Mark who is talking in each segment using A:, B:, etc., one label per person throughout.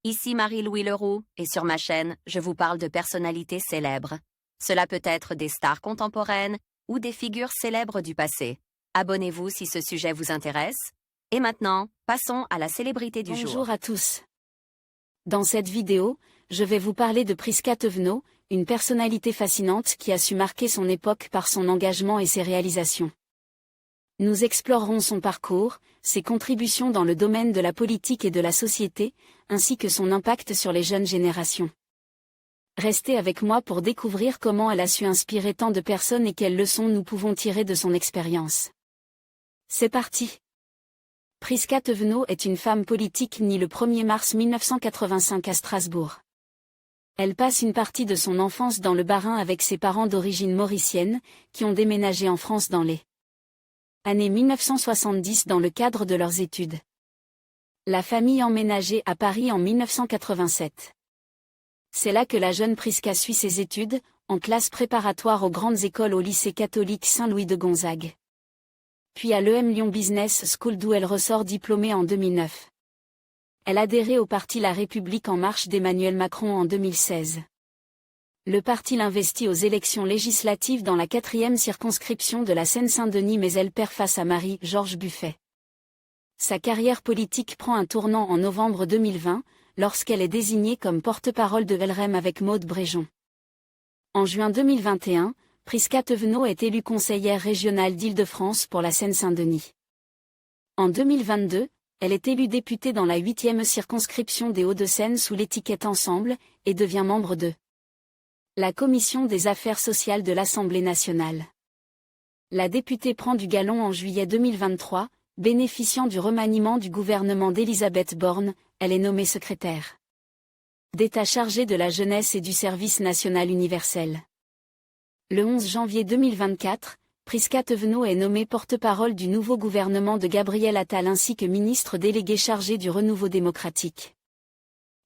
A: Ici Marie-Louis Leroux, et sur ma chaîne, je vous parle de personnalités célèbres. Cela peut être des stars contemporaines ou des figures célèbres du passé. Abonnez-vous si ce sujet vous intéresse. Et maintenant, passons à la célébrité du jour.
B: Bonjour à tous. Dans cette vidéo, je vais vous parler de Prisca Thévenot, une personnalité fascinante qui a su marquer son époque par son engagement et ses réalisations. Nous explorerons son parcours, ses contributions dans le domaine de la politique et de la société, ainsi que son impact sur les jeunes générations. Restez avec moi pour découvrir comment elle a su inspirer tant de personnes et quelles leçons nous pouvons tirer de son expérience. C'est parti! Prisca Thévenot est une femme politique née le 1er mars 1985 à Strasbourg. Elle passe une partie de son enfance dans le Bas-Rhin avec ses parents d'origine mauricienne, qui ont déménagé en France dans les années 1970 dans le cadre de leurs études. La famille emménageait à Paris en 1987. C'est là que la jeune Prisca suit ses études, en classe préparatoire aux grandes écoles au lycée catholique Saint-Louis de Gonzague. Puis à l'EM Lyon Business School d'où elle ressort diplômée en 2009. Elle adhérait au parti La République en marche d'Emmanuel Macron en 2016. Le parti l'investit aux élections législatives dans la 4e circonscription de la Seine-Saint-Denis mais elle perd face à Marie-Georges Buffet. Sa carrière politique prend un tournant en novembre 2020, lorsqu'elle est désignée comme porte-parole de LREM avec Maud Bréjon. En juin 2021, Prisca Thévenot est élue conseillère régionale d'Île-de-France pour la Seine-Saint-Denis. En 2022, elle est élue députée dans la 8e circonscription des Hauts-de-Seine sous l'étiquette Ensemble, et devient membre de la Commission des Affaires sociales de l'Assemblée nationale. La députée prend du galon en juillet 2023, bénéficiant du remaniement du gouvernement d'Elisabeth Borne, elle est nommée secrétaire d'État chargée de la jeunesse et du service national universel. Le 11 janvier 2024, Prisca Thévenot est nommée porte-parole du nouveau gouvernement de Gabriel Attal ainsi que ministre délégué chargé du renouveau démocratique.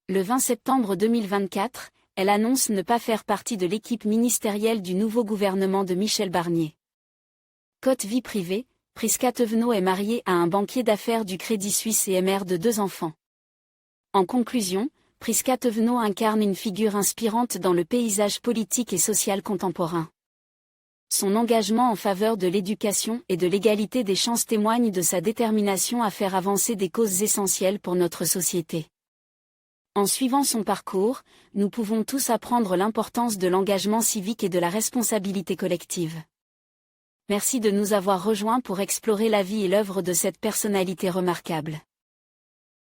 B: Le 20 septembre 2024, elle annonce ne pas faire partie de l'équipe ministérielle du nouveau gouvernement de Michel Barnier. Côté vie privée, Prisca Thévenot est mariée à un banquier d'affaires du Crédit Suisse et est mère de 2 enfants. En conclusion, Prisca Thévenot incarne une figure inspirante dans le paysage politique et social contemporain. Son engagement en faveur de l'éducation et de l'égalité des chances témoigne de sa détermination à faire avancer des causes essentielles pour notre société. En suivant son parcours, nous pouvons tous apprendre l'importance de l'engagement civique et de la responsabilité collective. Merci de nous avoir rejoints pour explorer la vie et l'œuvre de cette personnalité remarquable.